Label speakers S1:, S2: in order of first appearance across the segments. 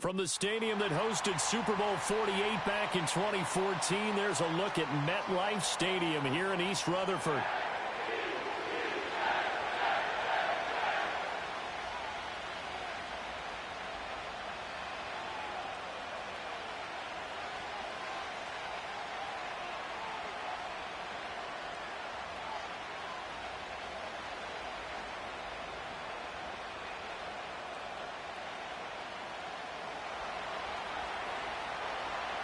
S1: From the stadium that hosted Super Bowl 48 back in 2014, there's a look at MetLife Stadium here in East Rutherford.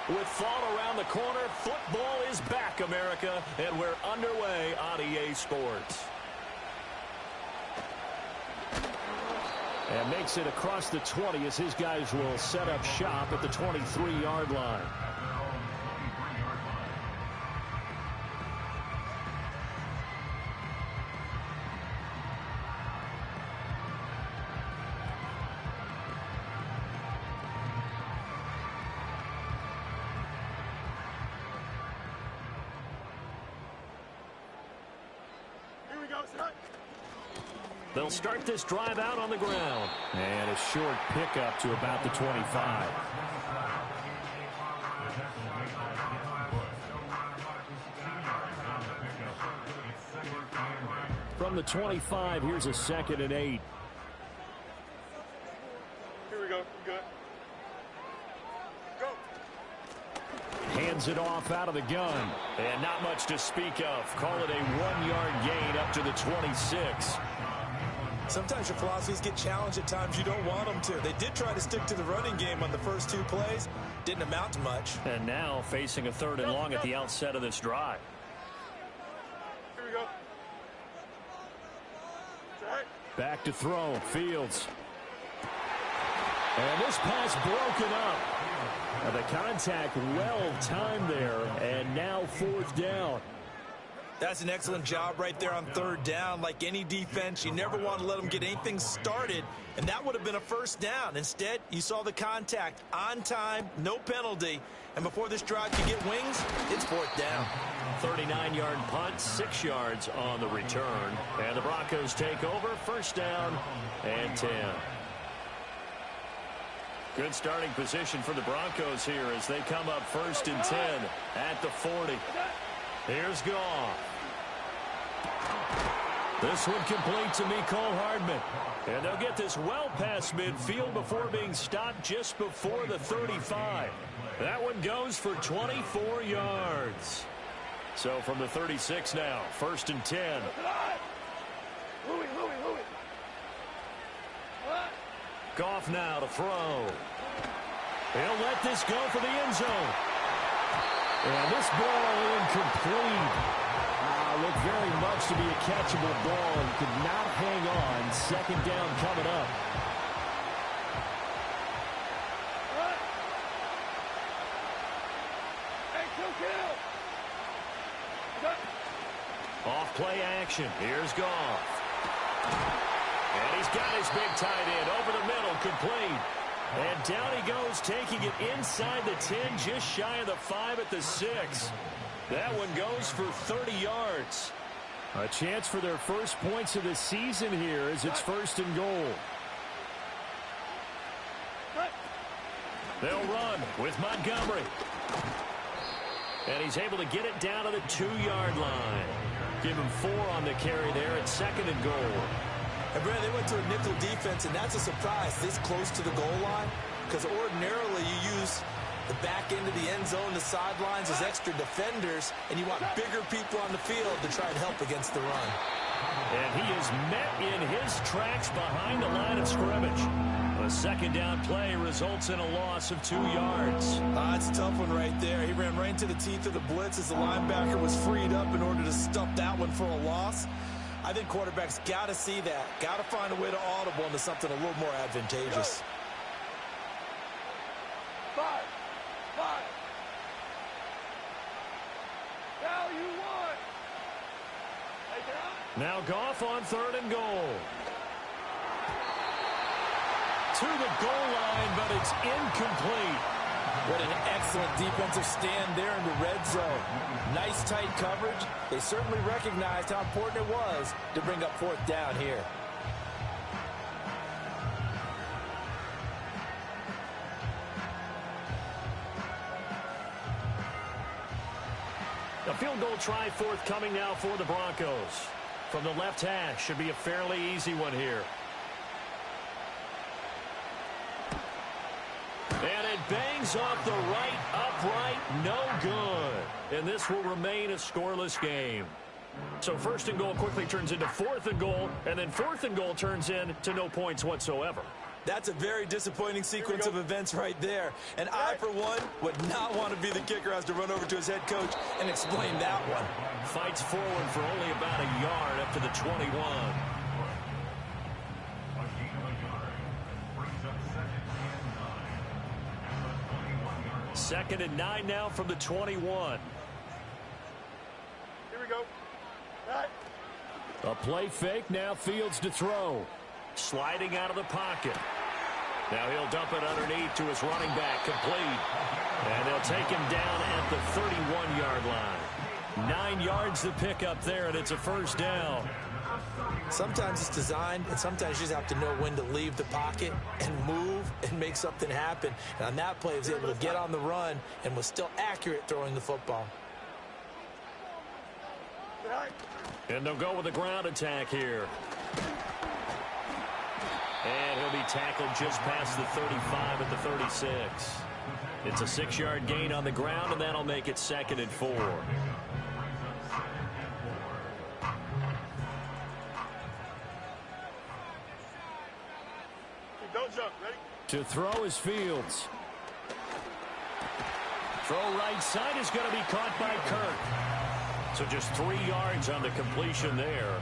S1: With fall around the corner, football is back, America, and we're underway on EA Sports. And makes it across the 20 as his guys will set up shop at the 23-yard line. They'll start this drive out on the ground. And a short pickup to about the 25. From the 25, here's a 2nd and 8.
S2: Here we go. Good. Go.
S1: Hands it off out of the gun. And not much to speak of. Call it a 1-yard gain up to the 26.
S3: Sometimes your philosophies get challenged at times you don't want them to. They did try to stick to the running game on the first 2 plays. Didn't amount to much.
S1: And now facing a 3rd and long at the outset of this drive.
S2: Here we go. Right.
S1: Back to throw. Fields. And this pass broken up. The contact well timed there. And now 4th down.
S3: That's an excellent job right there on 3rd down. Like any defense, you never want to let them get anything started, and that would have been a 1st down. Instead, you saw the contact on time, no penalty, and before this drive can get wings, it's 4th down.
S1: 39-yard punt, 6 yards on the return, and the Broncos take over, 1st down and 10. Good starting position for the Broncos here as they come up 1st and 10 at the 40. Here's Goff. This one complete to Mecole Hardman. And they'll get this well past midfield before being stopped just before the 35. That one goes for 24 yards. So from the 36 now, 1st and 10. Goff now to throw. He'll let this go for the end zone. And this ball incomplete. Looked very much to be a catchable ball and could not hang on. 2nd down coming up. Off play action. Here's Goff. And he's got his big tight end over the middle, complete. And down he goes, taking it inside the 10, just shy of the 5 at the 6. That one goes for 30 yards. A chance for their first points of the season here as it's 1st and goal. They'll run with Montgomery. And he's able to get it down to the 2-yard line. Give him 4 on the carry there at 2nd and goal.
S3: And Brad, they went to a nickel defense, and that's a surprise this close to the goal line, because ordinarily you use the back end of the end zone, the sidelines as extra defenders, and you want bigger people on the field to try and help against the run.
S1: And he is met in his tracks behind the line of scrimmage. A 2nd down play results in a loss of 2 yards.
S3: That's a tough one right there. He ran right into the teeth of the blitz as the linebacker was freed up in order to stuff that one for a loss. I think quarterbacks got to see that. Got to find a way to audible into something a little more advantageous.
S1: Now Goff on 3rd and goal. To the goal line, but it's incomplete.
S3: What an excellent defensive stand there in the red zone. Nice tight coverage. They certainly recognized how important it was to bring up 4th down here.
S1: A field goal try forthcoming now for the Broncos. From the left hash, should be a fairly easy one here. And it bangs off the right upright, no good. And this will remain a scoreless game. So first and goal quickly turns into fourth and goal, and then fourth and goal turns into no points whatsoever.
S3: That's a very disappointing sequence of events right there. And I, for one, would not want to be the kicker who has to run over to his head coach and explain that one.
S1: Fights forward for only about a yard up to the 21. Second and 9 now from the 21.
S2: Here we go. Right.
S1: A play fake, now Fields to throw. Sliding out of the pocket. Now he'll dump it underneath to his running back, complete. And they'll take him down at the 31-yard line. 9 yards to pick up there, and it's a first down.
S3: Sometimes it's designed, and sometimes you just have to know when to leave the pocket and move and make something happen. And on that play, he was able to get on the run and was still accurate throwing the football.
S1: And they'll go with a ground attack here. And he'll be tackled just past the 35 at the 36. It's a 6-yard gain on the ground, and that'll make it second and 4.
S2: Don't jump. Ready?
S1: To throw is Fields. Throw right side is going to be caught by Kirk. So just 3 yards on the completion there.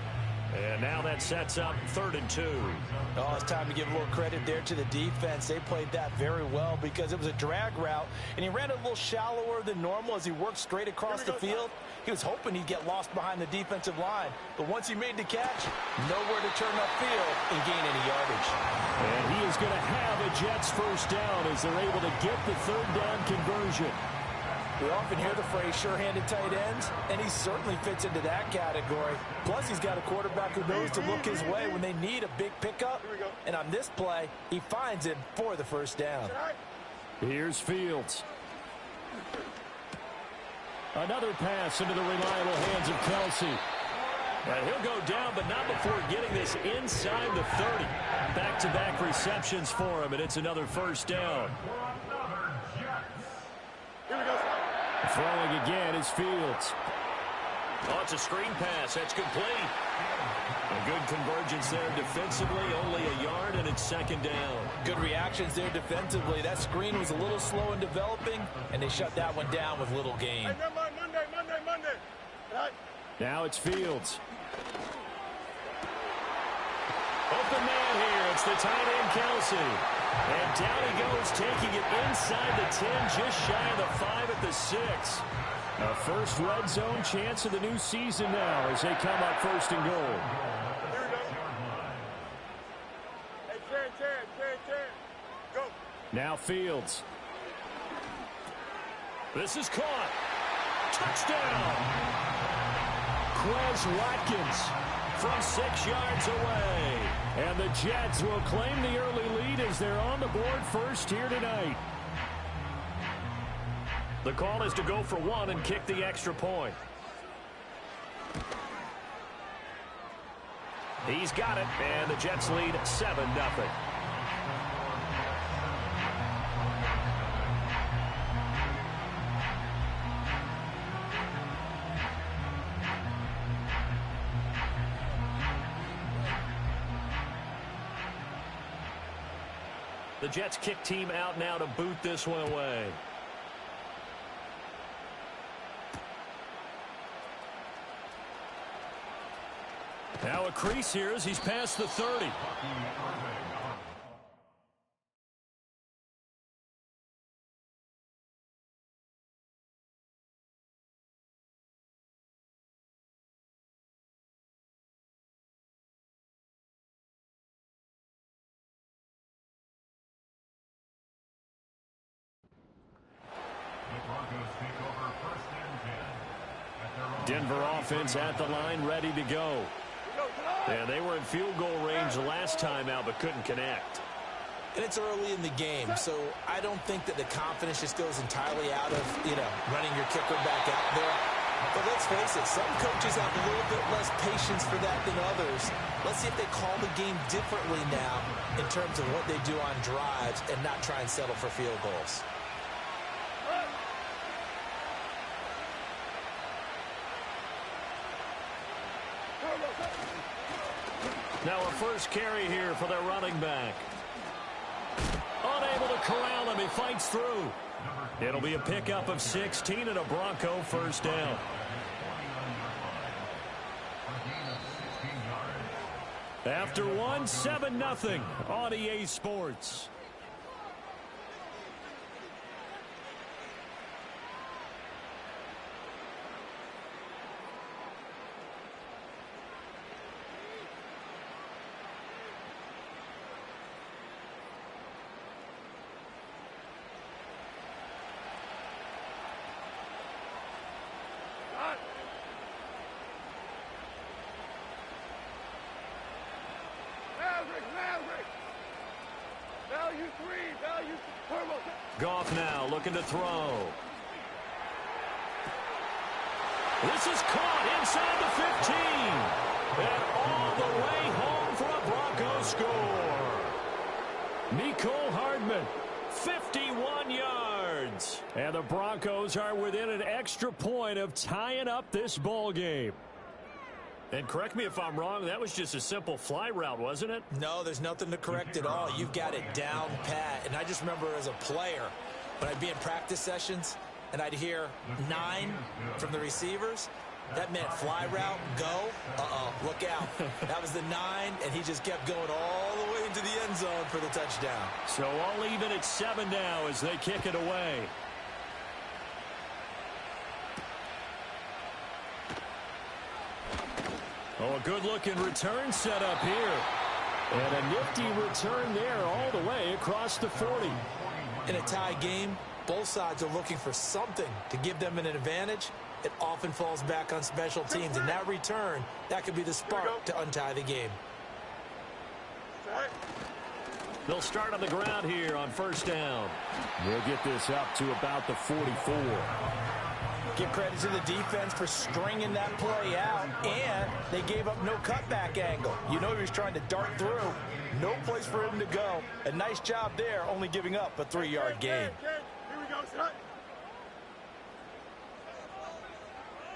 S1: And now that sets up 3rd and 2.
S3: Oh, it's time to give a little credit there to the defense. They played that very well because it was a drag route, and he ran it a little shallower than normal as he worked straight across the field. He was hoping he'd get lost behind the defensive line, but once he made the catch, nowhere to turn upfield and gain any yardage.
S1: And he is going to have a Jets first down as they're able to get the 3rd down conversion.
S3: We often hear the phrase sure-handed tight ends, and he certainly fits into that category. Plus, he's got a quarterback who knows to look his way when they need a big pickup. And on this play, he finds him for the first down.
S1: Here's Fields. Another pass into the reliable hands of Kelsey. And he'll go down, but not before getting this inside the 30. Back-to-back receptions for him, and it's another first down. Throwing again is Fields. Oh, it's a screen pass. That's complete. A good convergence there defensively. Only a yard, and it's second down.
S3: Good reactions there defensively. That screen was a little slow in developing, and they shut that one down with little gain.
S2: Hey, Monday. Right.
S1: Now it's Fields. Open man here. It's the tight end, Kelsey. And down he goes, taking it inside the 10, just shy of the 5 at the 6. A first red zone chance of the new season now as they come up first and goal.
S2: Here we go. Hey, Terry. Go.
S1: Now Fields. This is caught. Touchdown. Quez Watkins from 6 yards away. And the Jets will claim the early lead as they're on the board first here tonight. The call is to go for 1 and kick the extra point. He's got it, and the Jets lead 7-0. The Jets kick team out now to boot this one away. Now a crease here as he's past the 30. Denver offense at the line, ready to go. And they were in field goal range last time out, but couldn't connect.
S3: And it's early in the game, so I don't think that the confidence just goes entirely out of, running your kicker back out there. But let's face it, some coaches have a little bit less patience for that than others. Let's see if they call the game differently now in terms of what they do on drives and not try and settle for field goals.
S1: Now a first carry here for their running back. Unable to corral him. He fights through. It'll be a pickup of 16 and a Bronco first down. After one, 7-0 on EA Sports. Goff now looking to throw. This is caught inside the 15. And all the way home for a Broncos score. Mecole Hardman, 51 yards. And the Broncos are within an extra point of tying up this ball game. And correct me if I'm wrong, that was just a simple fly route, wasn't it?
S3: No, there's nothing to correct at all. You've got it down pat. And I just remember as a player, when I'd be in practice sessions and I'd hear 9 from the receivers, that meant fly route, go, look out. That was the 9, and he just kept going all the way into the end zone for the touchdown.
S1: So all even at 7 now as they kick it away. Oh, a good-looking return set up here. And a nifty return there all the way across the 40.
S3: In a tie game, both sides are looking for something to give them an advantage. It often falls back on special teams. And that return, that could be the spark to untie the game.
S1: They'll start on the ground here on first down. We'll get this up to about the 44.
S3: Give credit to the defense for stringing that play out, and they gave up no cutback angle. You know he was trying to dart through. No place for him to go. A nice job there, only giving up a 3-yard gain.
S2: Here we go, son.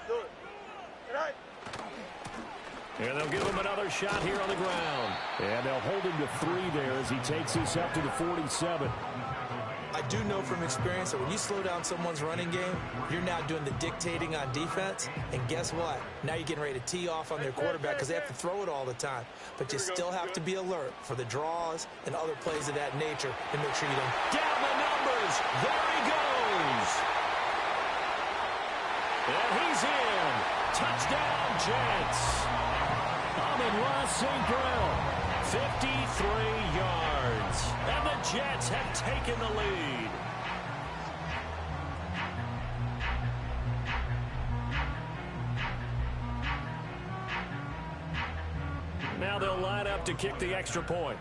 S2: Good. Right.
S1: And they'll give him another shot here on the ground. And they'll hold him to 3 there as he takes this up to the 47.
S3: I do know from experience that when you slow down someone's running game, you're now doing the dictating on defense. And guess what? Now you're getting ready to tee off on their quarterback because they have to throw it all the time. But you still have to be alert for the draws and other plays of that nature and make sure you don't.
S1: Down the numbers. There he goes. And he's in. Touchdown, Jets. Amon-Ra St. Brown, 53 yards. And the Jets have taken the lead. Now they'll line up to kick the extra point.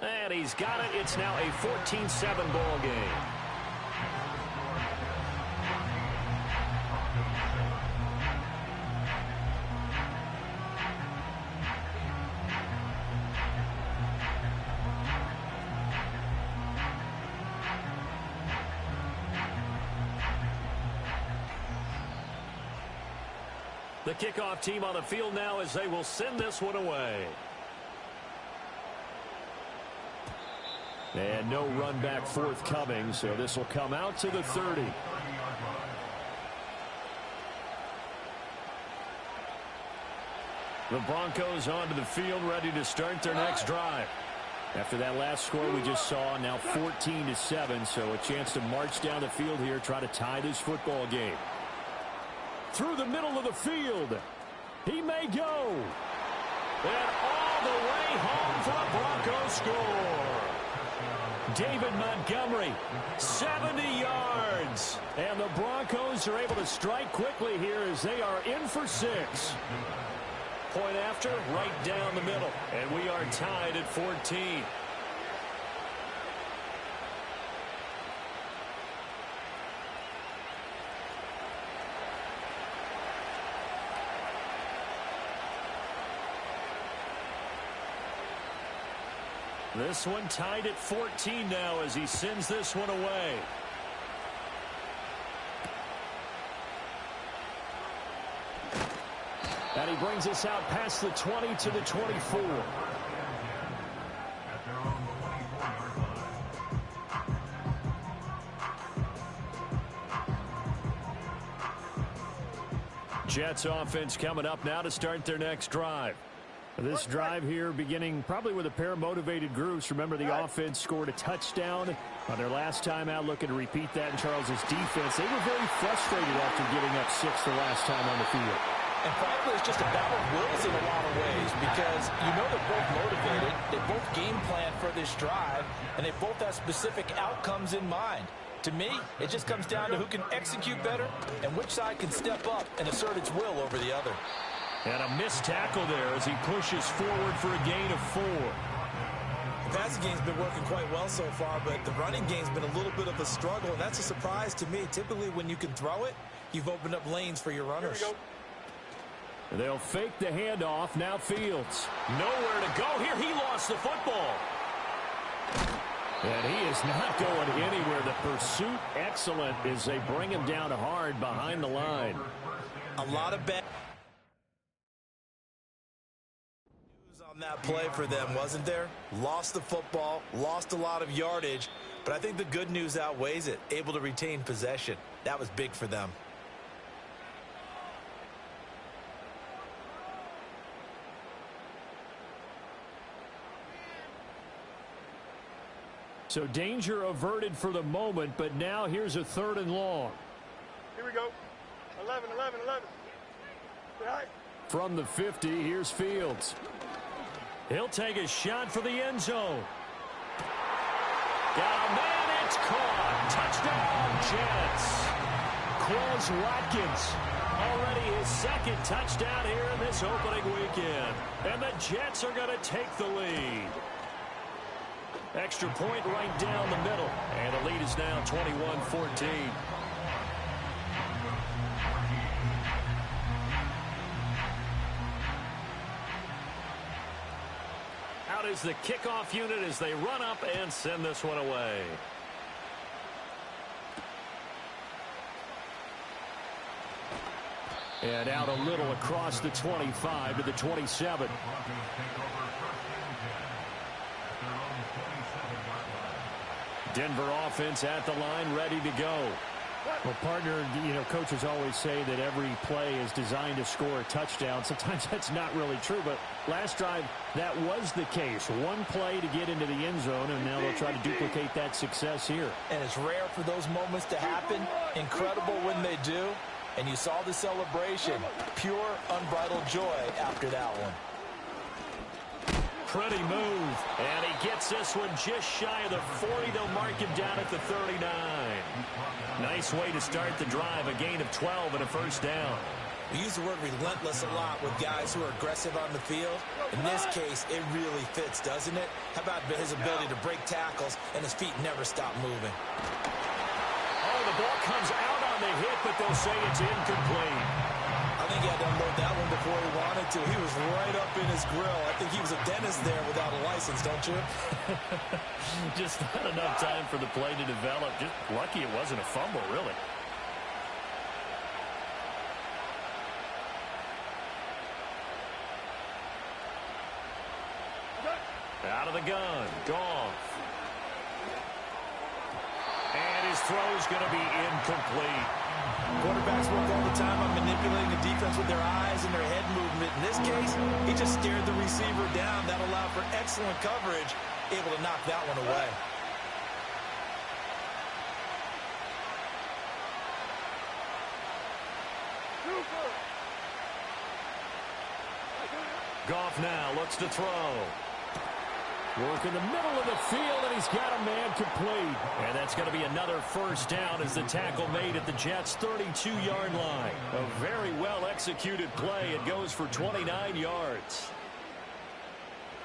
S1: And he's got it. It's now a 14-7 ball game. The kickoff team on the field now as they will send this one away. And no run back forthcoming, so this will come out to the 30. The Broncos onto the field, ready to start their next drive. After that last score we just saw, now 14-7, so a chance to march down the field here, try to tie this football game. Through the middle of the field. He may go. And all the way home for a Broncos score. David Montgomery, 70 yards. And the Broncos are able to strike quickly here as they are in for 6. Point after, right down the middle. And we are tied at 14. This one tied at 14 now as he sends this one away. And he brings us out past the 20 to the 24. Jets offense coming up now to start their next drive. This drive here beginning probably with a pair of motivated groups. Remember, the offense scored a touchdown on their last time out, looking to repeat that in Charles's defense. They were very frustrated after giving up 6 the last time on the field.
S3: And frankly, it's just a battle of wills in a lot of ways because you know they're both motivated. They both game plan for this drive, and they both have specific outcomes in mind. To me, it just comes down to who can execute better and which side can step up and assert its will over the other.
S1: And a missed tackle there as he pushes forward for a gain of 4.
S3: The passing game's been working quite well so far, but the running game's been a little bit of a struggle, and that's a surprise to me. Typically, when you can throw it, you've opened up lanes for your runners.
S1: They'll fake the handoff. Now Fields. Nowhere to go here. He lost the football. And he is not going anywhere. The pursuit excellent as they bring him down hard behind the line.
S3: A lot of bad news on that play for them, wasn't there? Lost the football, lost a lot of yardage, but I think the good news outweighs it. Able to retain possession. That was big for them.
S1: So danger averted for the moment, but now here's a 3rd and long.
S2: Here we go. 11, 11, 11. Right.
S1: From the 50, here's Fields. He'll take a shot for the end zone. Got a man, it's caught. Touchdown, Jets. Quez Watkins. Already his 2nd touchdown here in this opening weekend. And the Jets are going to take the lead. Extra point right down the middle. And the lead is now 21-14. Out is the kickoff unit as they run up and send this one away. And out a little across the 25 to the 27. Denver offense at the line, ready to go. Well, partner, you know, coaches always say that every play is designed to score a touchdown. Sometimes that's not really true, but last drive, that was the case. One play to get into the end zone, and now they'll try to duplicate that success here.
S3: And it's rare for those moments to happen. Incredible when they do. And you saw the celebration. Pure, unbridled joy after that one.
S1: Pretty move. And he gets this one just shy of the 40. They'll mark him down at the 39. Nice way to start the drive. A gain of 12 and a 1st down.
S3: We use the word relentless a lot with guys who are aggressive on the field. In this case, it really fits, doesn't it? How about his ability to break tackles and his feet never stop moving?
S1: Oh, the ball comes out on the hit, but they'll say it's incomplete.
S3: I think he had to unload that one before he wanted to. He was right up in his grill. I think he was a dentist there without a license, don't you?
S1: Just not enough time for the play to develop. Just lucky it wasn't a fumble, really. Out of the gun, Goff. And his throw's going to be incomplete.
S3: Quarterbacks work all the time on manipulating the defense with their eyes and their head movement. In this case, he just stared the receiver down. That allowed for excellent coverage, able to knock that one away.
S1: Goff now looks to throw. Work in the middle of the field, and he's got a man complete. And that's going to be another 1st down as the tackle made at the Jets' 32-yard line. A very well-executed play. It goes for 29 yards.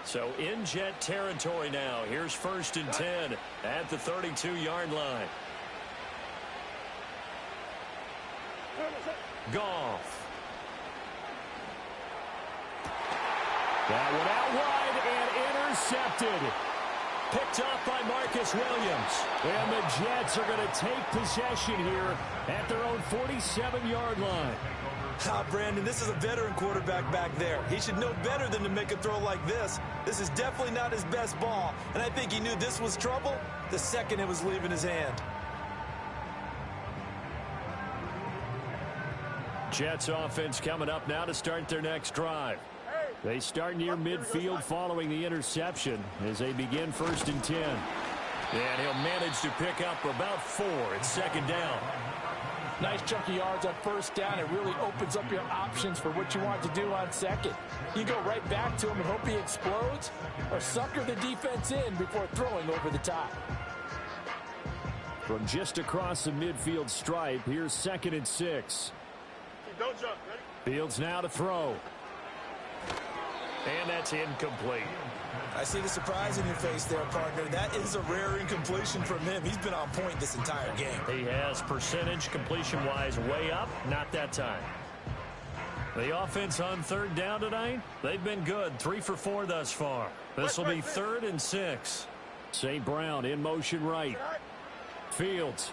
S1: So in Jet territory now. Here's 1st and 10 at the 32-yard line. Goff. That one out wide and intercepted. Picked off by Marcus Williams. And the Jets are going to take possession here at their own 47-yard line.
S3: Brandon, this is a veteran quarterback back there. He should know better than to make a throw like this. This is definitely not his best ball, and I think he knew this was trouble the second it was leaving his hand.
S1: Jets offense coming up now to start their next drive. They start near midfield following the interception as they begin 1st and 10. And he'll manage to pick up about 4 at 2nd down.
S4: Nice chunky yards on 1st down. It really opens up your options for what you want to do on 2nd. You go right back to him and hope he explodes, or sucker the defense in before throwing over the top.
S1: From just across the midfield stripe, here's 2nd and 6.
S2: Don't jump. Ready?
S1: Fields now to throw. And that's incomplete.
S3: I see the surprise in your face there, partner. That is a rare incompletion from him. He's been on point this entire game.
S1: He has percentage completion-wise way up, not that time. The offense on 3rd down tonight, they've been good. 3 for 4 thus far. This will be 3rd and 6. St. Brown in motion right. Fields.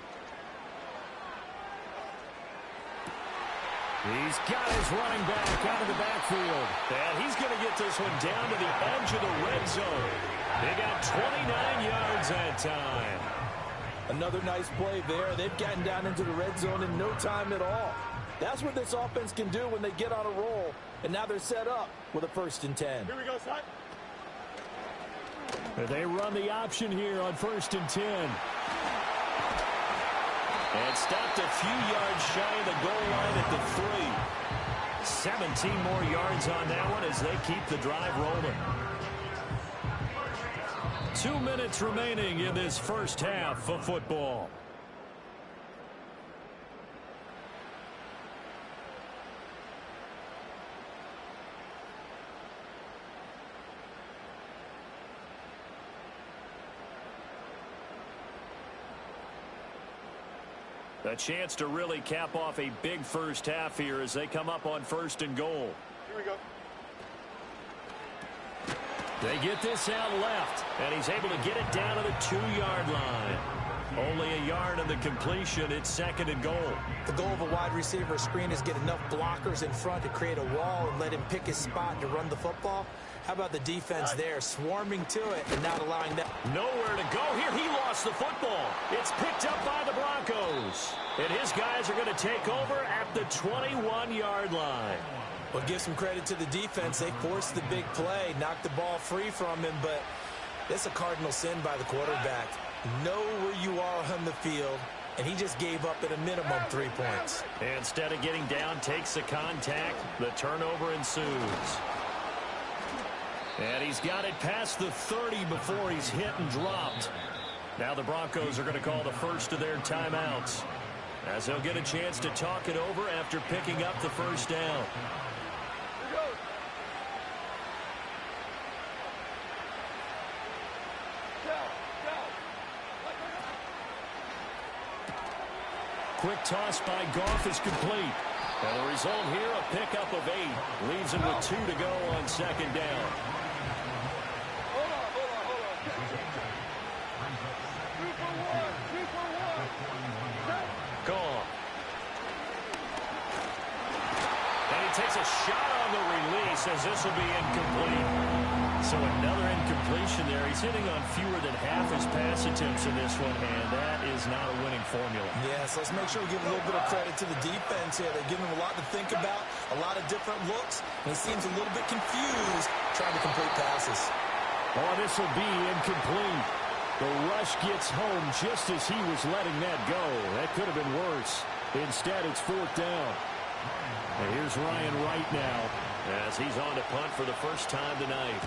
S1: He's got his running back out of the backfield. And he's going to get this one down to the edge of the red zone. They got 29 yards that time.
S4: Another nice play there. They've gotten down into the red zone in no time at all. That's what this offense can do when they get on a roll. And now they're set up with a 1st and 10.
S2: Here we go, son.
S1: They run the option here on 1st and 10. And stopped a few yards shy of the goal line at the 3. 17 more yards on that one as they keep the drive rolling. 2 minutes remaining in this first half of football. A chance to really cap off a big first half here as they come up on 1st and goal.
S2: Here we go.
S1: They get this out left, and he's able to get it down to the 2-yard line. Only a yard on the completion. It's 2nd and goal.
S3: The goal of a wide receiver screen is get enough blockers in front to create a wall and let him pick his spot to run the football. How about the defense there, swarming to it and not allowing that?
S1: Nowhere to go here. He lost the football. It's picked up by the Broncos. And his guys are going to take over at the 21-yard line.
S3: Well, give some credit to the defense. They forced the big play, knocked the ball free from him, but that's a cardinal sin by the quarterback. Know where you are on the field, and he just gave up at a minimum 3 points.
S1: Instead of getting down, takes the contact. The turnover ensues. And he's got it past the 30 before he's hit and dropped. Now the Broncos are going to call the first of their timeouts, as they'll get a chance to talk it over after picking up the 1st down. Quick toss by Goff is complete. And the result here, a pickup of 8. Leaves him with 2 to go on 2nd down.
S2: Hold on. 2 for 1.
S1: Goff. And he takes a shot on the release as this will be incomplete. So another incompletion there. He's hitting on fewer than half his pass attempts in this one, and that is not a winning formula.
S3: Yes, let's make sure we give a little bit of credit to the defense here. They're giving him a lot to think about, a lot of different looks, and he seems a little bit confused trying to complete passes.
S1: Oh, this will be incomplete. The rush gets home just as he was letting that go. That could have been worse. Instead, it's 4th down. And here's Ryan Wright now as he's on to punt for the first time tonight.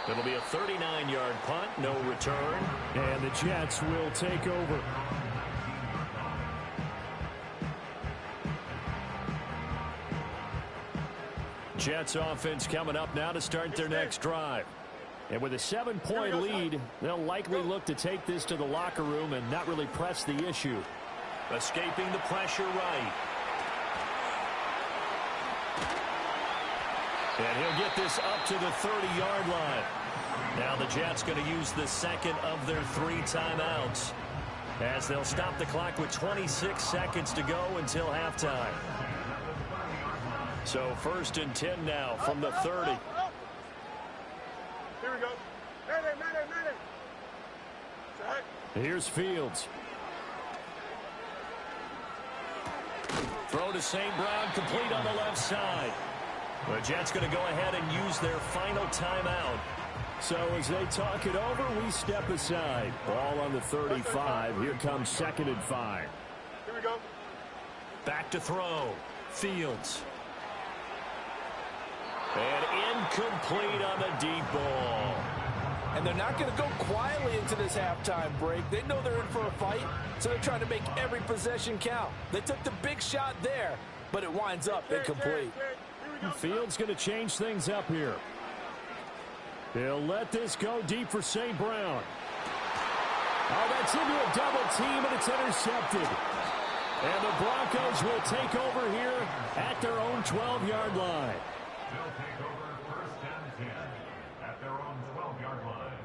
S1: It'll be a 39-yard punt, no return, and the Jets will take over. Jets offense coming up now to start their next drive. And with a 7-point lead, they'll likely look to take this to the locker room and not really press the issue. Escaping the pressure right. And he'll get this up to the 30-yard line. Now the Jets going to use the second of their 3 timeouts, as they'll stop the clock with 26 seconds to go until halftime. So 1st and 10 now from the 30.
S2: Here we go. Madden.
S1: Here's Fields. Throw to St. Brown, complete on the left side. The Jets going to go ahead and use their final timeout. So as they talk it over, we step aside. Ball on the 35. Here comes 2nd and 5.
S2: Here we go.
S1: Back to throw. Fields. And incomplete on the deep ball.
S4: And they're not going to go quietly into this halftime break. They know they're in for a fight, so they're trying to make every possession count. They took the big shot there, but it winds up incomplete.
S1: Fields going to change things up here. He'll let this go deep for St. Brown. Oh, that's into a double team, and it's intercepted. And the Broncos will take over here at their own 12-yard line.
S5: They'll take over 1st and 10 at their own 12-yard line.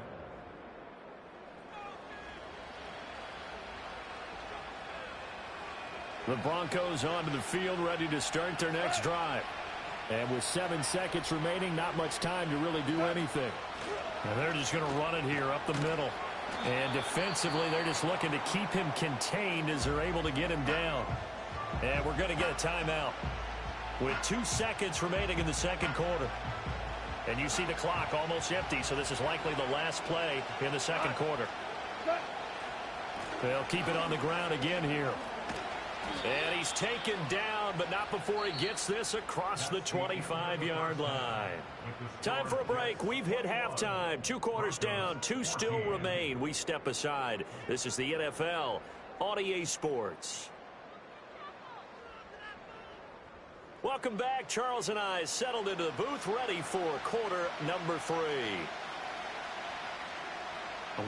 S1: The Broncos onto the field, ready to start their next drive. And with 7 seconds remaining, not much time to really do anything. And they're just going to run it here up the middle. And defensively, they're just looking to keep him contained as they're able to get him down. And we're going to get a timeout with 2 seconds remaining in the 2nd quarter. And you see the clock almost empty, so this is likely the last play in the 2nd quarter. They'll keep it on the ground again here. And he's taken down, but not before he gets this across the 25-yard line. Time for a break. We've hit halftime. 2 quarters down, 2 still remain. We step aside. This is the NFL on EA Sports. Welcome back. Charles and I settled into the booth, ready for quarter number 3.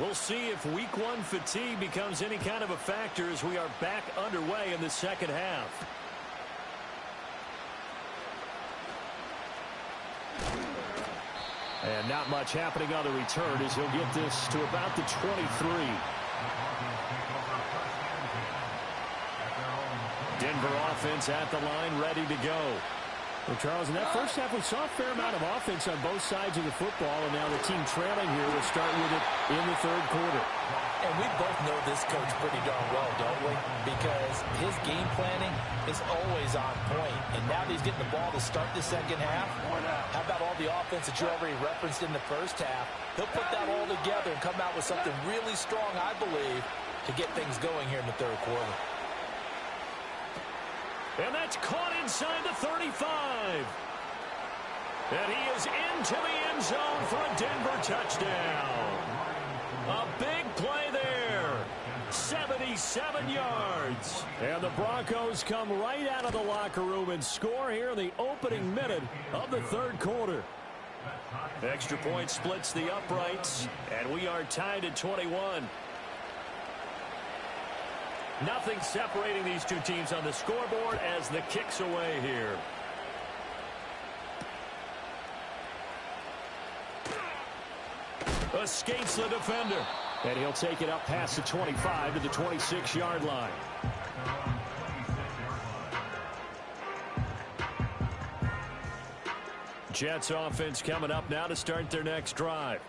S1: We'll see if week 1 fatigue becomes any kind of a factor as we are back underway in the 2nd half. And not much happening on the return as he'll get this to about the 23. Denver offense at the line, ready to go. Well, Charles, in that first half, we saw a fair amount of offense on both sides of the football, and now the team trailing here will start with it in the 3rd quarter.
S4: And we both know this coach pretty darn well, don't we? Because his game planning is always on point. And now that he's getting the ball to start the 2nd half, how about all the offense that you already referenced in the first half? He'll put that all together and come out with something really strong, I believe, to get things going here in the 3rd quarter.
S1: And that's caught inside the 35. And he is into the end zone for a Denver touchdown. A big play there. 77 yards. And the Broncos come right out of the locker room and score here in the opening minute of the 3rd quarter. Extra point splits the uprights, and we are tied at 21. Nothing separating these 2 teams on the scoreboard as the kick's away here. Escapes the defender. And he'll take it up past the 25 to the 26-yard line. Jets offense coming up now to start their next drive.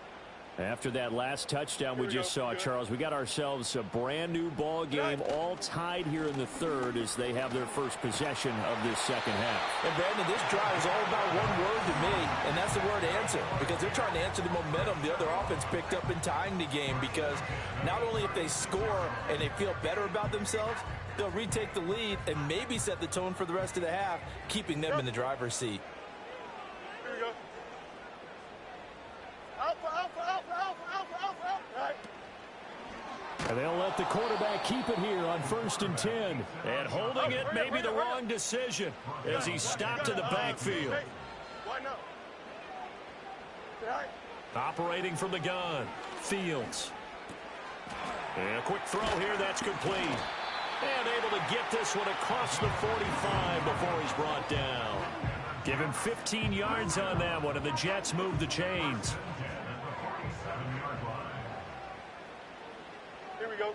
S1: After that last touchdown we just saw, Charles, we got ourselves a brand new ball game, all tied here in the 3rd as they have their first possession of this 2nd half.
S4: And Brandon, this drive is all about one word to me, and that's the word answer, because they're trying to answer the momentum the other offense picked up in tying the game, because not only if they score and they feel better about themselves, they'll retake the lead and maybe set the tone for the rest of the half, keeping them in the driver's seat.
S2: Here we go. Alpha. Right.
S1: And they'll let the quarterback keep it here on 1st and 10. And holding it may be the wrong decision as he stopped in the backfield.
S2: Why not?
S1: Operating from the gun. Fields. And a quick throw here, that's complete. And able to get this one across the 45 before he's brought down. Give him 15 yards on that one, and the Jets move the chains.
S2: Here we go.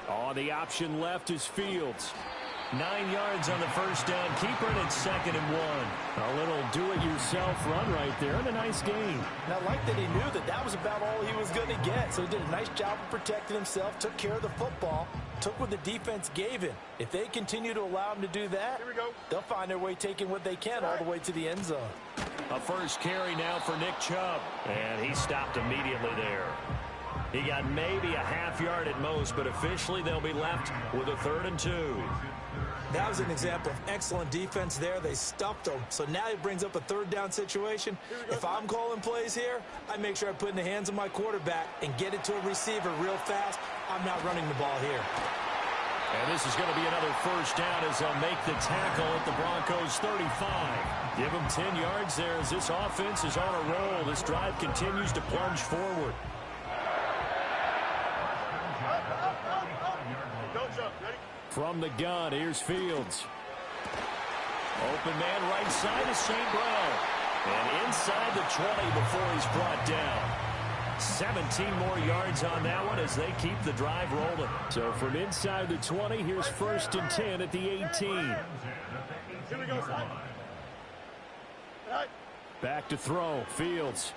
S1: Oh, the option left is Fields. 9 yards on the first down. Keeper, and it's 2nd and 1. A little do-it-yourself run right there, and a nice gain.
S3: And I like that he knew that that was about all he was going to get. So he did a nice job of protecting himself, took care of the football, took what the defense gave him. If they continue to allow him to do that,
S2: Here we go.
S3: they'll find their way taking what they can all the way to the end zone.
S1: A first carry now for Nick Chubb, and he stopped immediately there. He got maybe a half yard at most, but officially they'll be left with a 3rd and 2.
S3: That was an example of excellent defense there. They stuffed him. So now he brings up a 3rd down situation. If I'm calling plays here, I make sure I put it in the hands of my quarterback and get it to a receiver real fast. I'm not running the ball here.
S1: And this is going to be another first down as they'll make the tackle at the Broncos 35. Give them 10 yards there as this offense is on a roll. This drive continues to plunge forward.
S2: Don't jump. Ready?
S1: From the gun, here's Fields. Open man right side is St. Brown. And inside the 20 before he's brought down. 17 more yards on that one as they keep the drive rolling. So from inside the 20, here's 1st and 10 at the 18.
S2: Here we go, son. All right.
S1: Back to throw, Fields.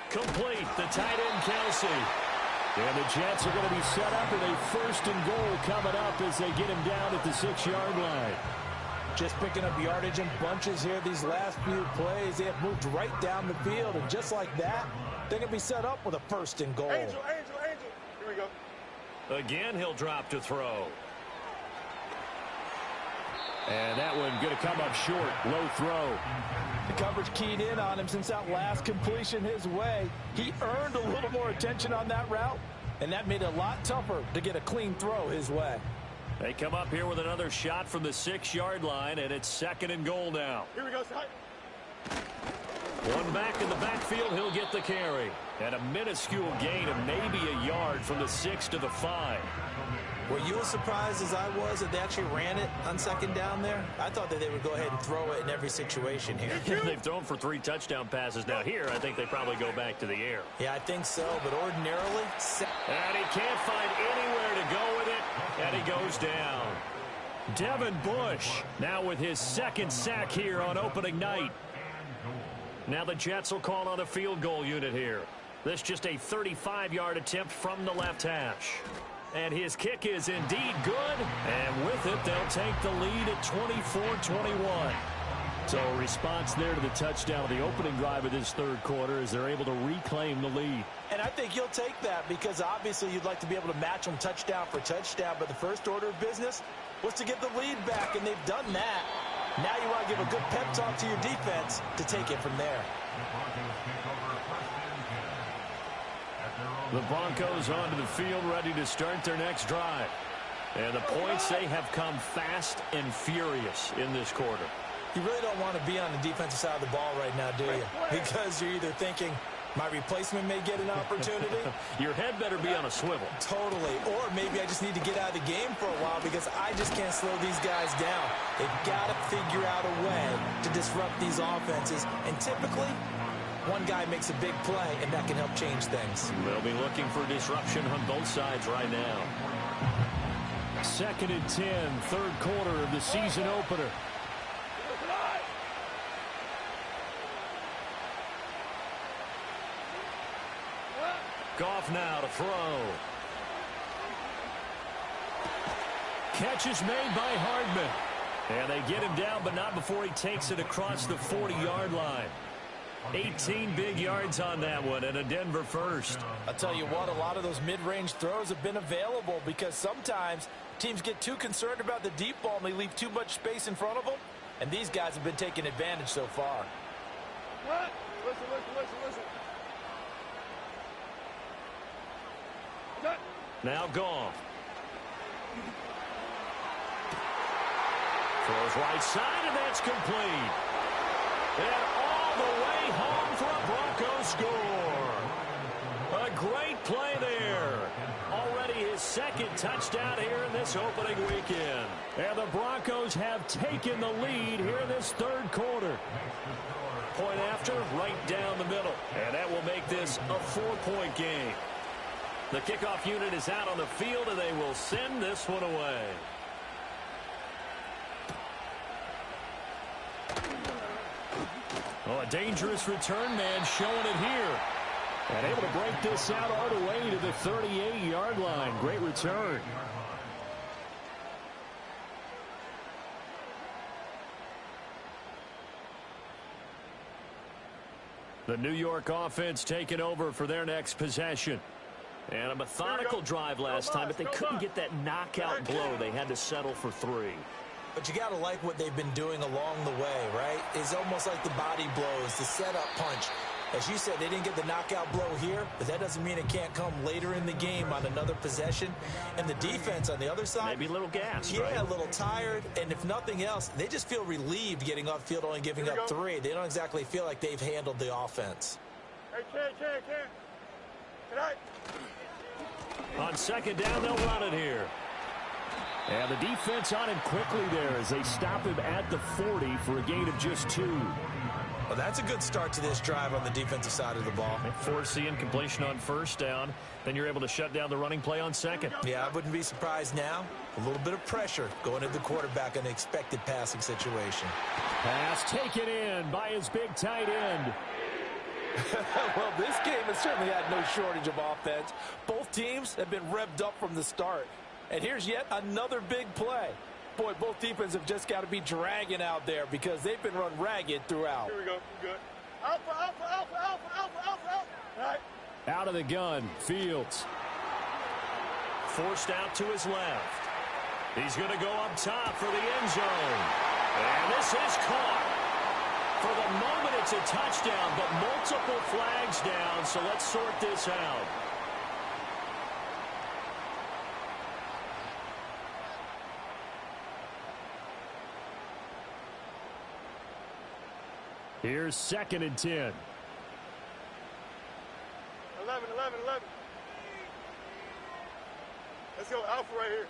S1: Complete, the tight end Kelsey. And the Jets are going to be set up with a 1st and goal coming up as they get him down at the 6-yard line.
S3: Just picking up yardage in bunches here these last few plays. They have moved right down the field, and just like that, they're going to be set up with a 1st and goal.
S2: Angel. Here we go.
S1: Again, he'll drop to throw. And that one going to come up short. Low throw.
S3: The coverage keyed in on him since that last completion his way. He earned a little more attention on that route, and that made it a lot tougher to get a clean throw his way.
S1: They come up here with another shot from the 6-yard line, and it's 2nd and goal now.
S2: Here we go, son.
S1: One back in the backfield, he'll get the carry. And a minuscule gain of maybe a yard from the 6 to the 5.
S3: Were you as surprised as I was that they actually ran it on 2nd down there? I thought that they would go ahead and throw it in every situation here.
S1: They've thrown for 3 touchdown passes. Now here, I think they probably go back to the air.
S3: Yeah, I think so, but ordinarily...
S1: And he can't find anywhere to go with it, and he goes down. Devin Bush now with his 2nd sack here on opening night. Now the Jets will call on a field goal unit here. This just a 35-yard attempt from the left hash. And his kick is indeed good. And with it, they'll take the lead at 24-21. So a response there to the touchdown of the opening drive of this 3rd quarter as they're able to reclaim the lead.
S3: And I think you'll take that because obviously you'd like to be able to match them touchdown for touchdown. But the first order of business was to get the lead back, and they've done that. Now you want to give a good pep talk to your defense to take it from there.
S1: The Broncos onto the field ready to start their next drive. And the points, they have come fast and furious in this quarter.
S3: You really don't want to be on the defensive side of the ball right now, do you? Because you're either thinking, my replacement may get an opportunity.
S1: Your head better be on a swivel.
S3: Totally. Or maybe I just need to get out of the game for a while because I just can't slow these guys down. They've got to figure out a way to disrupt these offenses. And typically, one guy makes a big play, and that can help change things.
S1: They'll be looking for disruption on both sides right now. 2nd and 10, 3rd quarter of the season opener. Goff now to throw. Catch is made by Hardman. And they get him down, but not before he takes it across the 40-yard line. 18 big yards on that one, and a Denver first.
S3: I'll tell you what, a lot of those mid-range throws have been available because sometimes teams get too concerned about the deep ball and they leave too much space in front of them, and these guys have been taking advantage so far.
S2: What? Listen.
S1: Now Goff. Throws right side, and that's complete. And all the way home for a Broncos score. A great play there. Already his second touchdown here in this opening weekend. And the Broncos have taken the lead here in this third quarter. Point after, right down the middle. And that will make this a 4-point game. The kickoff unit is out on the field, and they will send this one away. Oh, a dangerous return man showing it here. And able to break this out all the way to the 38-yard line. Great return. The New York offense taking over for their next possession. And a methodical drive last time, but they couldn't get that knockout blow. They had to settle for 3.
S3: But you got to like what they've been doing along the way, right? It's almost like the body blows, the setup punch. As you said, they didn't get the knockout blow here, but that doesn't mean it can't come later in the game on another possession. And the defense on the other side,
S1: maybe a little gas,
S3: yeah,
S1: right?
S3: A little tired. And if nothing else, they just feel relieved getting upfield, only giving up 3. They don't exactly feel like they've handled the offense.
S2: Hey, Ken. Tonight.
S1: On second down, they'll run it here. And the defense on him quickly there as they stop him at the 40 for a gain of just 2.
S3: Well, that's a good start to this drive on the defensive side of the ball.
S1: Force the incompletion on first down. Then you're able to shut down the running play on second.
S3: Yeah, I wouldn't be surprised now. A little bit of pressure going at the quarterback in an expected passing situation.
S1: Pass taken in by his big tight end.
S4: Well, this game has certainly had no shortage of offense. Both teams have been revved up from the start. And here's yet another big play. Boy, both defenses have just got to be dragging out there because they've been run ragged throughout.
S2: Here we go. Good. Alpha. All right.
S1: Out of the gun, Fields. Forced out to his left. He's going to go up top for the end zone. And this is caught. For the moment, it's a touchdown, but multiple flags down, so let's sort this out. Here's second and 10.
S2: 11. Let's go, Alpha right here.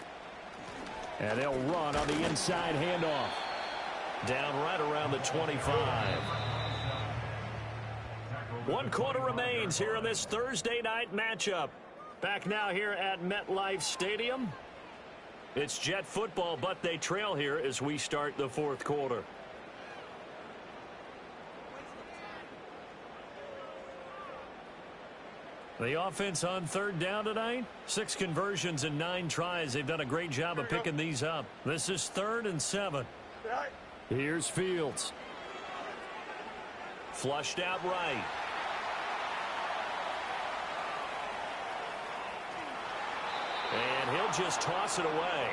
S1: And they'll run on the inside handoff. Down right around the 25. 1 quarter remains here in this Thursday night matchup. Back now here at MetLife Stadium. It's Jet football, but they trail here as we start the 4th quarter. The offense on third down tonight, 6 conversions and 9 tries. They've done a great job of picking these up. This is 3rd and 7. Here's Fields. Flushed out right. And he'll just toss it away.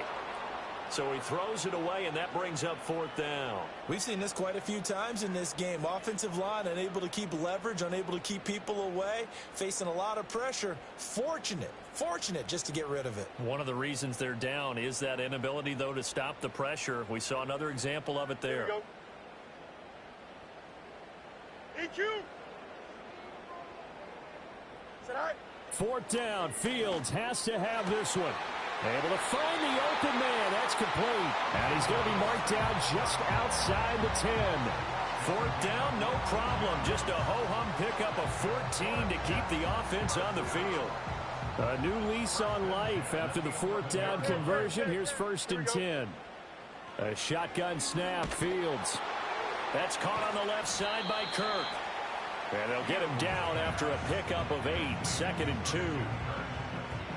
S1: So he throws it away, and that brings up 4th down.
S3: We've seen this quite a few times in this game. Offensive line unable to keep leverage, unable to keep people away, facing a lot of pressure. Fortunate just to get rid of it.
S1: One of the reasons they're down is that inability, though, to stop the pressure. We saw another example of it there.
S2: EQ. Tonight.
S1: 4th down. Fields has to have this one. Able to find the open man. That's complete. And he's going to be marked down just outside the 10. 4th down, no problem. Just a ho-hum pickup of 14 to keep the offense on the field. A new lease on life after the 4th down conversion. Here's 1st and 10. A shotgun snap, Fields. That's caught on the left side by Kirk. And they'll get him down after a pickup of 8. 2nd and 2.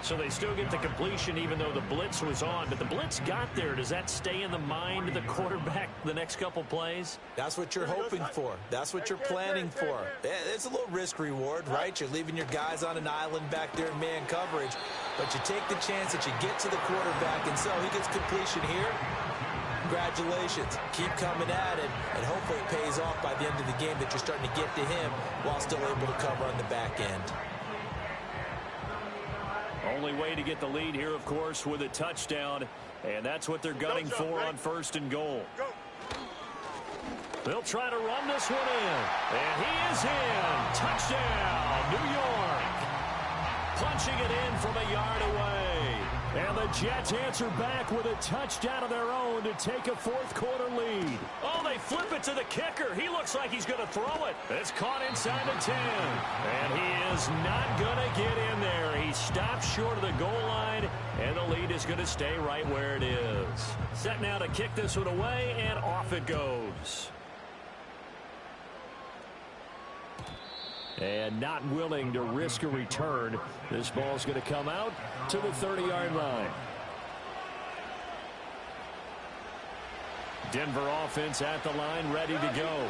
S1: So they still get the completion even though the blitz was on. But the blitz got there. Does that stay in the mind of the quarterback the next couple plays?
S3: That's what you're hoping for. That's what you're planning for. It's a little risk reward, right? You're leaving your guys on an island back there in man coverage. But you take the chance that you get to the quarterback. And so he gets completion here. Congratulations. Keep coming at it. And hopefully it pays off by the end of the game that you're starting to get to him while still able to cover on the back end.
S1: Only way to get the lead here, of course, with a touchdown. And that's what they're gunning for on 1st and goal. They'll try to run this one in. And he is in. Touchdown, New York. Punching it in from a yard away. And the Jets answer back with a touchdown of their own to take a fourth-quarter lead. Oh, they flip it to the kicker. He looks like he's going to throw it. It's caught inside the 10. And he is not going to get in there. He stops short of the goal line, and the lead is going to stay right where it is. Set now to kick this one away, and off it goes. And not willing to risk a return. This ball's going to come out to the 30-yard line. Denver offense at the line, ready to go.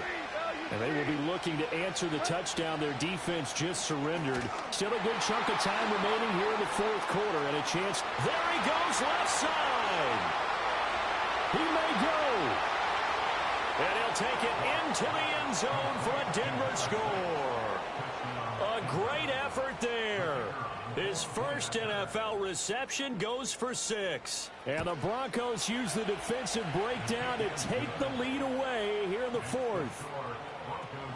S1: And they will be looking to answer the touchdown their defense just surrendered. Still a good chunk of time remaining here in the fourth quarter. And a chance. There he goes, left side. He may go. And he'll take it into the end zone for a Denver score. A great effort there. His first NFL reception goes for 6. And the Broncos use the defensive breakdown to take the lead away here in the fourth.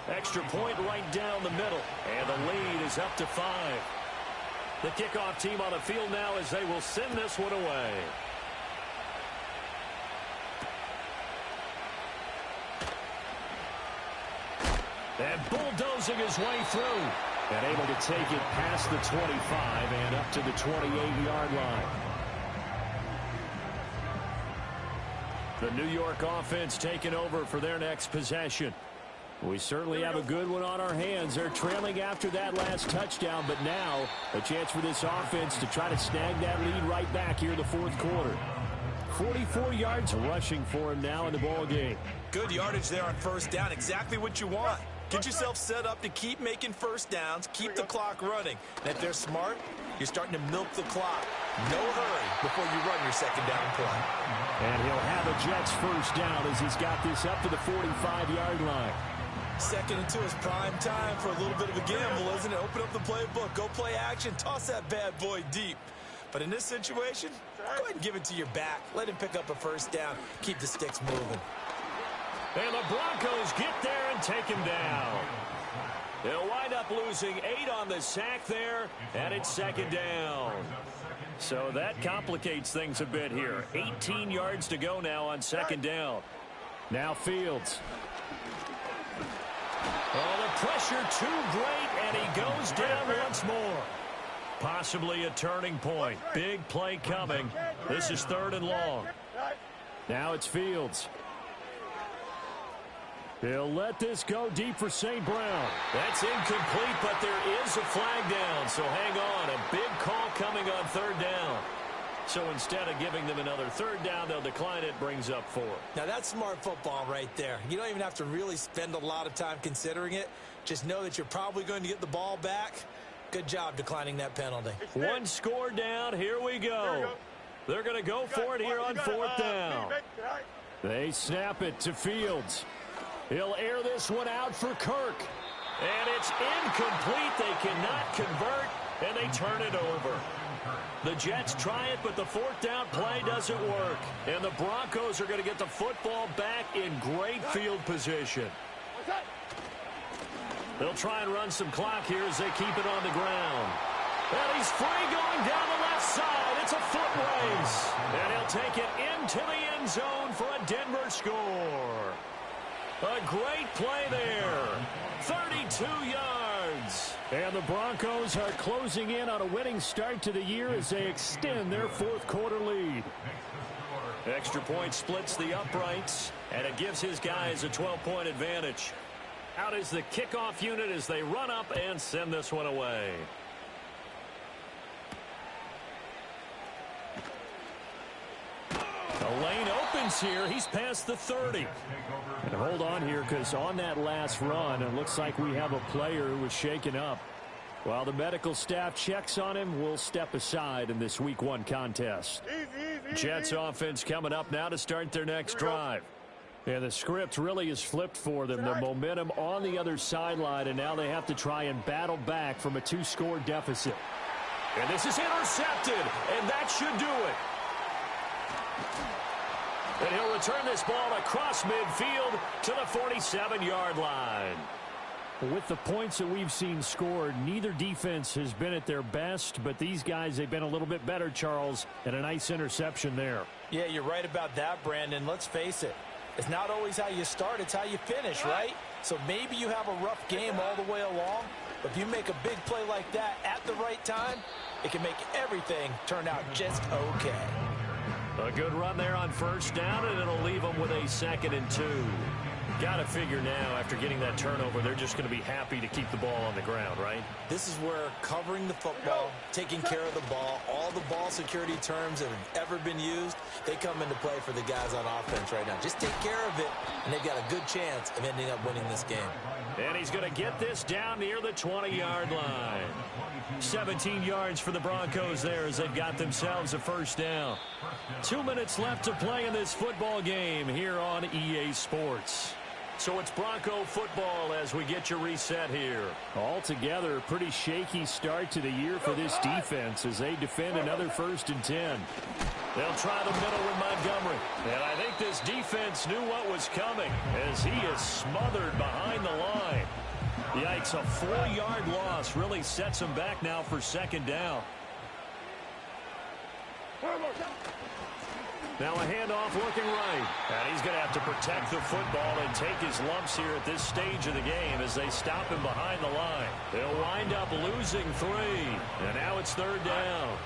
S1: Extra point right down the middle. And the lead is up to 5. The kickoff team on the field now as they will send this one away. And bulldozing his way through. And able to take it past the 25 and up to the 28-yard line. The New York offense taking over for their next possession. We certainly have a good one on our hands. They're trailing after that last touchdown, but now a chance for this offense to try to snag that lead right back here in the fourth quarter. 44 yards rushing for him now in the ball game.
S3: Good yardage there on first down. Exactly what you want. Get yourself set up to keep making first downs, keep the clock running. And if they're smart, you're starting to milk the clock. No hurry before you run your second down play.
S1: And he'll have a Jets first down as he's got this up to the 45-yard line.
S3: Second and 2 is prime time for a little bit of a gamble, isn't it? Open up the playbook, go play action, toss that bad boy deep. But in this situation, go ahead and give it to your back. Let him pick up a first down. Keep the sticks moving.
S1: And the Broncos get there and take him down. They'll wind up losing 8 on the sack there, and it's second down. So that complicates things a bit here. 18 yards to go now on second down. Now Fields. Oh, the pressure too great, and he goes down once more. Possibly a turning point. Big play coming. This is 3rd and long. Now it's Fields. He'll let this go deep for St. Brown. That's incomplete, but there is a flag down, so hang on. A big call coming on 3rd down. So instead of giving them another 3rd down, they'll decline it, brings up 4.
S3: Now that's smart football right there. You don't even have to really spend a lot of time considering it. Just know that you're probably going to get the ball back. Good job declining that penalty.
S1: 1 score down. Here we go. They're going to go for it here on 4th down. They snap it to Fields. He'll air this one out for Kirk. And it's incomplete. They cannot convert, and they turn it over. The Jets try it, but the 4th down play doesn't work. And the Broncos are going to get the football back in great field position. They'll try and run some clock here as they keep it on the ground. And he's free going down the left side. It's a foot race. And he'll take it into the end zone for a Denver score. A great play there. 32 yards. And the Broncos are closing in on a winning start to the year as they extend their fourth quarter lead. Extra point splits the uprights, and it gives his guys a 12-point advantage. Out is the kickoff unit as they run up and send this one away. The lane opens here. He's past the 30. And hold on here, because on that last run, it looks like we have a player who was shaken up. While the medical staff checks on him, we'll step aside in this Week 1 contest. Jets offense coming up now to start their next drive. And the script really is flipped for them. The momentum on the other sideline, and now they have to try and battle back from a 2-score deficit. And this is intercepted, and that should do it. And he'll return this ball across midfield to the 47-yard line. With the points that we've seen scored, neither defense has been at their best, but these guys, they've been a little bit better, Charles, and a nice interception there.
S4: Yeah, you're right about that, Brandon. Let's face it. It's not always how you start, it's how you finish, right? So maybe you have a rough game all the way along, but if you make a big play like that at the right time, it can make everything turn out just okay.
S1: A good run there on first down, and it'll leave them with a 2nd and 2. Got to figure now, after getting that turnover, they're just going to be happy to keep the ball on the ground, right?
S3: This is where covering the football, taking care of the ball, all the ball security terms that have ever been used, they come into play for the guys on offense right now. Just take care of it, and they've got a good chance of ending up winning this game.
S1: And he's going to get this down near the 20-yard line. 17 yards for the Broncos there as they've got themselves a first down. 2 minutes left to play in this football game here on EA Sports. So it's Bronco football as we get you reset here. Altogether, a pretty shaky start to the year for this defense as they defend another 1st and 10. They'll try the middle with Montgomery. And I think this defense knew what was coming as he is smothered behind the line. Yikes, a 4-yard loss really sets him back now for 2nd down. Now a handoff looking right. And he's going to have to protect the football and take his lumps here at this stage of the game as they stop him behind the line. They'll wind up losing 3. And now it's 3rd down.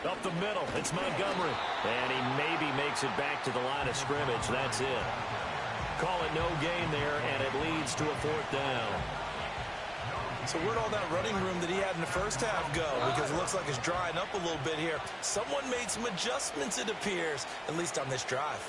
S1: Up the middle, it's Montgomery. And he maybe makes it back to the line of scrimmage. That's it. Call it no gain there, and it leads to a 4th down.
S3: So where'd all that running room that he had in the first half go? Because it looks like it's drying up a little bit here. Someone made some adjustments, it appears, at least on this drive.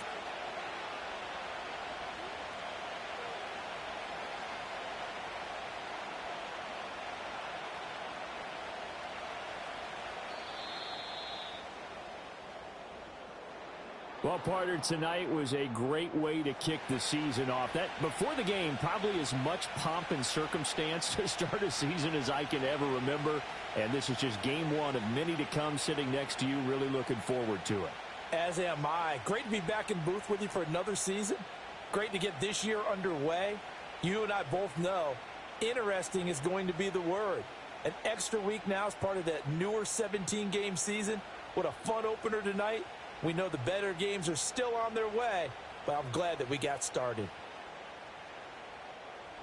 S1: Well, partner, tonight was a great way to kick the season off. That before the game, probably as much pomp and circumstance to start a season as I can ever remember. And this is just game 1 of many to come sitting next to you. Really looking forward to it.
S4: As am I. Great to be back in booth with you for another season. Great to get this year underway. You and I both know interesting is going to be the word. An extra week now as part of that newer 17-game season. What a fun opener tonight. We know the better games are still on their way, but I'm glad that we got started.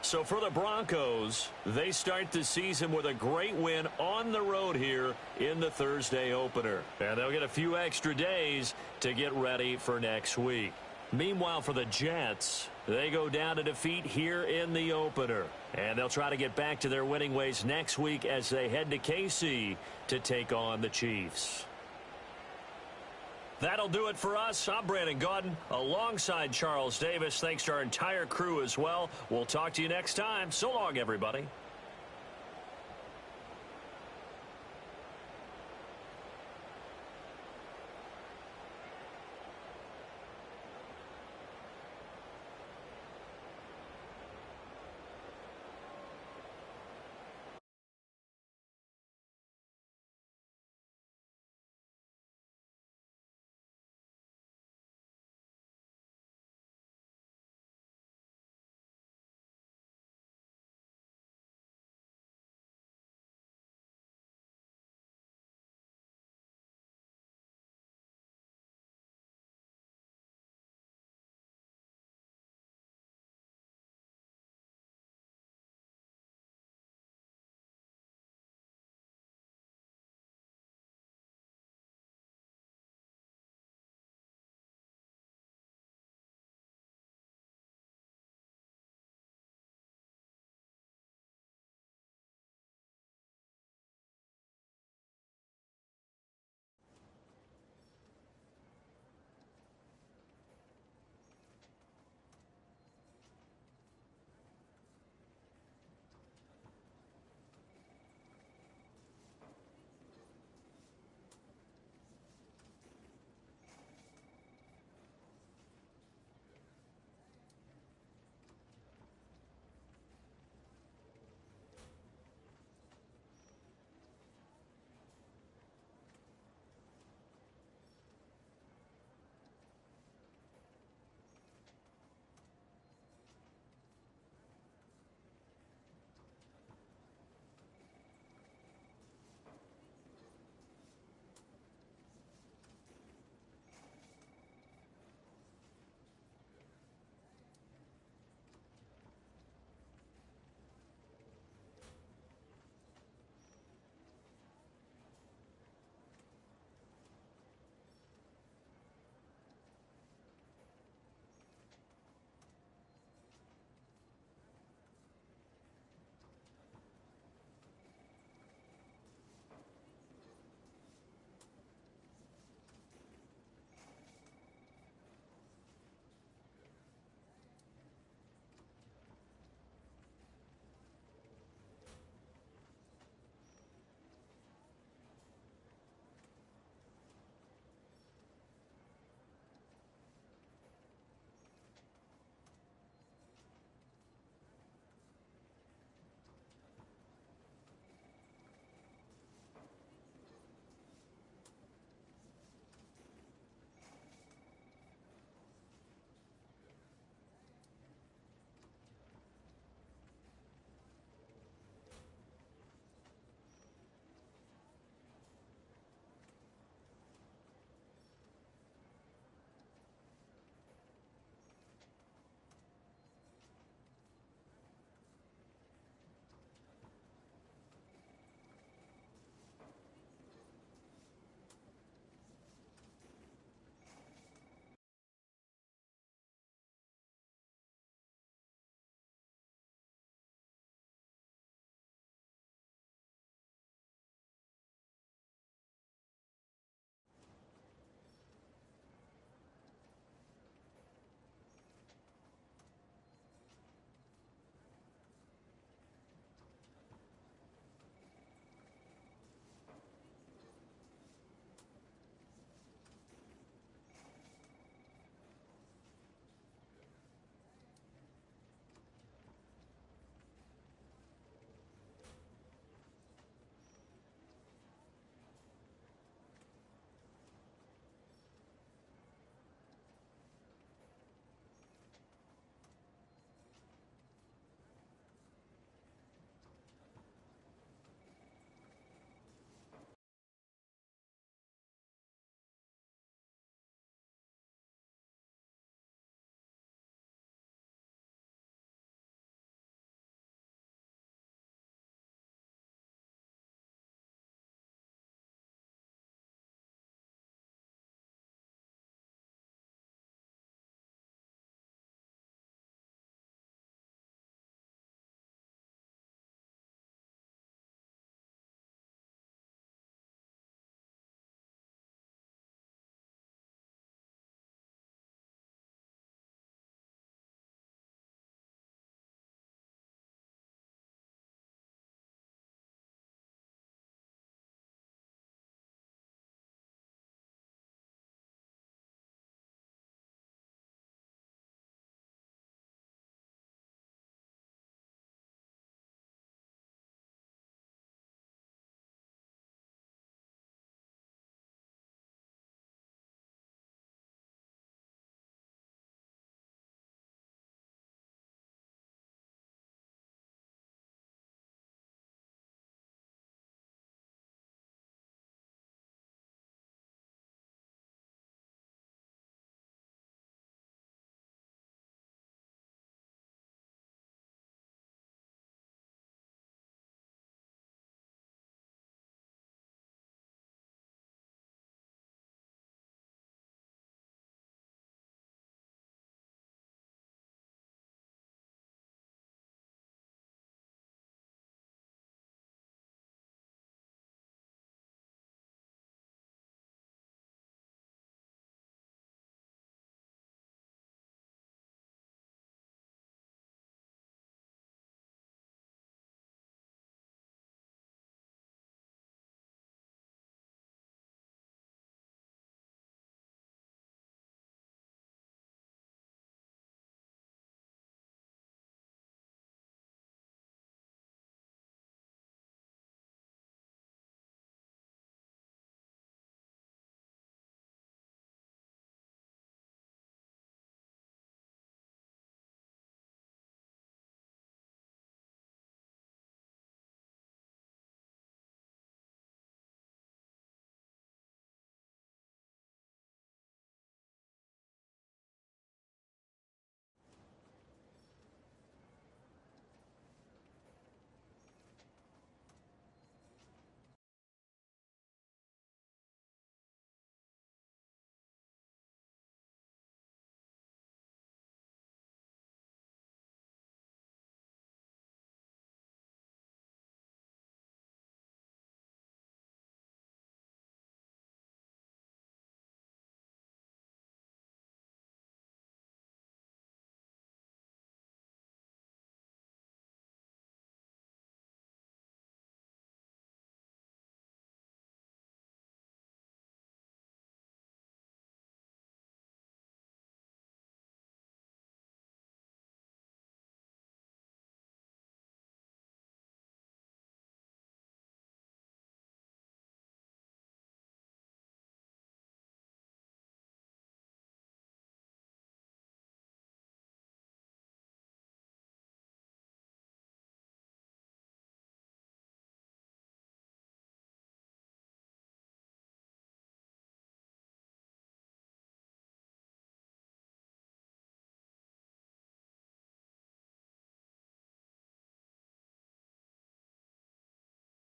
S1: So for the Broncos, they start the season with a great win on the road here in the Thursday opener. And they'll get a few extra days to get ready for next week. Meanwhile, for the Jets, they go down to defeat here in the opener. And they'll try to get back to their winning ways next week as they head to KC to take on the Chiefs. That'll do it for us. I'm Brandon Gaudin alongside Charles Davis. Thanks to our entire crew as well. We'll talk to you next time. So long, everybody.